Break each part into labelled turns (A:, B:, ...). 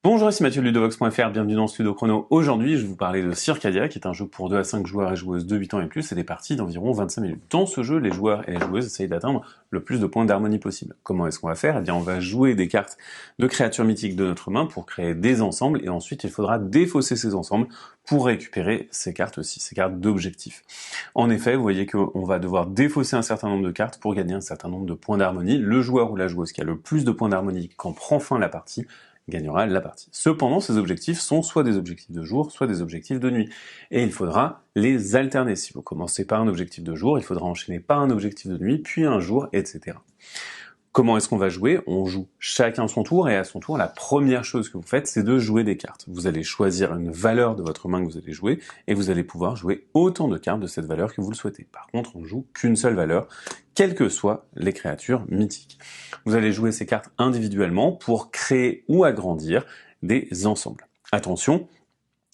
A: Bonjour, ici Mathieu de Ludovox.fr, bienvenue dans ce Ludo Chrono. Aujourd'hui, je vais vous parler de Circadia, qui est un jeu pour 2 à 5 joueurs et joueuses de 8 ans et plus, et des parties d'environ 25 minutes. Dans ce jeu, les joueurs et les joueuses essayent d'atteindre le plus de points d'harmonie possible. Comment est-ce qu'on va faire? Eh bien, on va jouer des cartes de créatures mythiques de notre main pour créer des ensembles, et ensuite, il faudra défausser ces ensembles pour récupérer ces cartes aussi, ces cartes d'objectifs. En effet, vous voyez qu'on va devoir défausser un certain nombre de cartes pour gagner un certain nombre de points d'harmonie. Le joueur ou la joueuse qui a le plus de points d'harmonie quand prend fin la partie gagnera la partie. Cependant, ces objectifs sont soit des objectifs de jour, soit des objectifs de nuit. Et il faudra les alterner. Si vous commencez par un objectif de jour, il faudra enchaîner par un objectif de nuit, puis un jour, etc. Comment est-ce qu'on va jouer? On joue chacun son tour, et à son tour, la première chose que vous faites, c'est de jouer des cartes. Vous allez choisir une valeur de votre main que vous allez jouer, et vous allez pouvoir jouer autant de cartes de cette valeur que vous le souhaitez. Par contre, on joue qu'une seule valeur, quelles que soient les créatures mythiques. Vous allez jouer ces cartes individuellement pour créer ou agrandir des ensembles. Attention,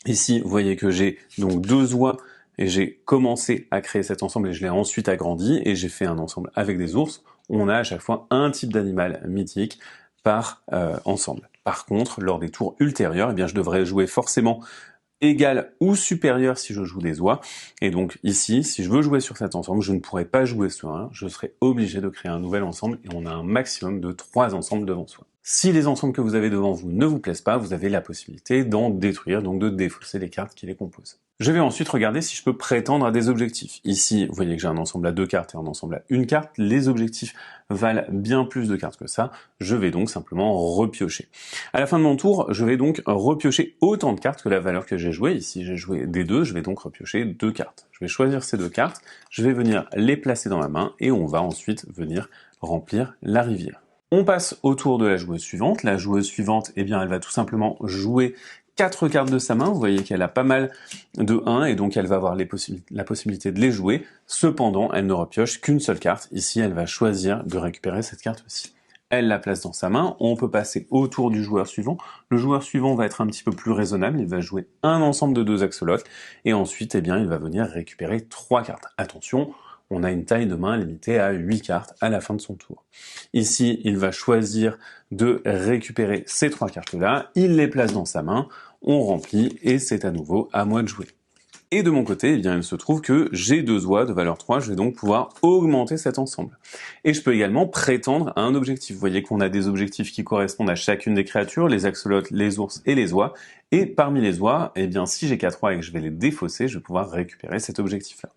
A: ici, vous voyez que j'ai donc 2 oies, et j'ai commencé à créer cet ensemble et je l'ai ensuite agrandi, et j'ai fait un ensemble avec des ours. On a à chaque fois un type d'animal mythique par ensemble. Par contre, lors des tours ultérieurs, eh bien, je devrais jouer forcément égal ou supérieur si je joue des oies. Et donc ici, si je veux jouer sur cet ensemble, je ne pourrai pas jouer sur un, je serai obligé de créer un nouvel ensemble, et on a un maximum de 3 ensembles devant soi. Si les ensembles que vous avez devant vous ne vous plaisent pas, vous avez la possibilité d'en détruire, donc de défausser les cartes qui les composent. Je vais ensuite regarder si je peux prétendre à des objectifs. Ici, vous voyez que j'ai un ensemble à 2 cartes et un ensemble à 1 carte. Les objectifs valent bien plus de cartes que ça. Je vais donc simplement repiocher. À la fin de mon tour, je vais donc repiocher autant de cartes que la valeur que j'ai jouée. Ici, j'ai joué des 2, je vais donc repiocher 2 cartes. Je vais choisir ces 2 cartes, je vais venir les placer dans ma main, et on va ensuite venir remplir la rivière. On passe au tour de la joueuse suivante. La joueuse suivante, eh bien, elle va tout simplement jouer 4 cartes de sa main. Vous voyez qu'elle a pas mal de 1, et donc elle va avoir la possibilité de les jouer. Cependant, elle ne repioche qu'une seule carte. Ici, elle va choisir de récupérer cette carte aussi. Elle la place dans sa main. On peut passer au tour du joueur suivant. Le joueur suivant va être un petit peu plus raisonnable. Il va jouer un ensemble de 2 axolotes, et ensuite, eh bien, il va venir récupérer 3 cartes. Attention, on a une taille de main limitée à 8 cartes à la fin de son tour. Ici, il va choisir de récupérer ces 3 cartes-là, il les place dans sa main, on remplit, et c'est à nouveau à moi de jouer. Et de mon côté, eh bien, il se trouve que j'ai 2 oies de valeur 3, je vais donc pouvoir augmenter cet ensemble. Et je peux également prétendre à un objectif. Vous voyez qu'on a des objectifs qui correspondent à chacune des créatures, les axolotes, les ours et les oies. Et parmi les oies, eh bien, si j'ai 4 oies et que je vais les défausser, je vais pouvoir récupérer cet objectif-là.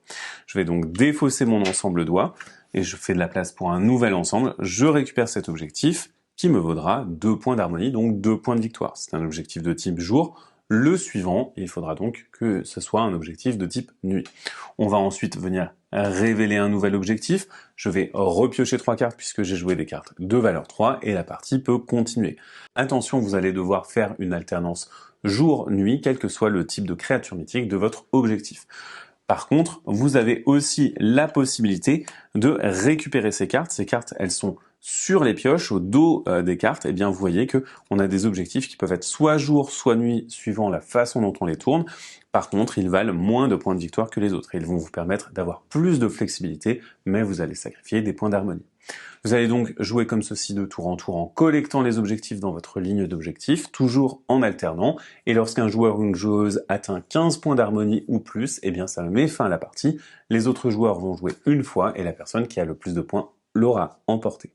A: Je vais donc défausser mon ensemble d'oies, et je fais de la place pour un nouvel ensemble, je récupère cet objectif, qui me vaudra 2 points d'harmonie, donc 2 points de victoire. C'est un objectif de type jour. Le suivant, il faudra donc que ce soit un objectif de type nuit. On va ensuite venir révéler un nouvel objectif. Je vais repiocher 3 cartes puisque j'ai joué des cartes de valeur 3, et la partie peut continuer. Attention, vous allez devoir faire une alternance jour-nuit, quel que soit le type de créature mythique de votre objectif. Par contre, vous avez aussi la possibilité de récupérer ces cartes. Ces cartes, elles sont sur les pioches, au dos des cartes. Et bien, vous voyez que on a des objectifs qui peuvent être soit jour, soit nuit, suivant la façon dont on les tourne. Par contre, ils valent moins de points de victoire que les autres. Ils vont vous permettre d'avoir plus de flexibilité, mais vous allez sacrifier des points d'harmonie. Vous allez donc jouer comme ceci de tour en collectant les objectifs dans votre ligne d'objectifs, toujours en alternant, et lorsqu'un joueur ou une joueuse atteint 15 points d'harmonie ou plus, eh bien ça met fin à la partie. Les autres joueurs vont jouer une fois, et la personne qui a le plus de points l'aura emporté.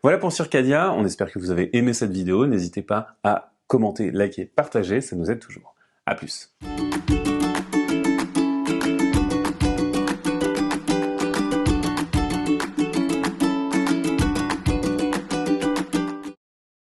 A: Voilà pour Circadia, on espère que vous avez aimé cette vidéo, n'hésitez pas à commenter, liker, partager, ça nous aide toujours. À plus.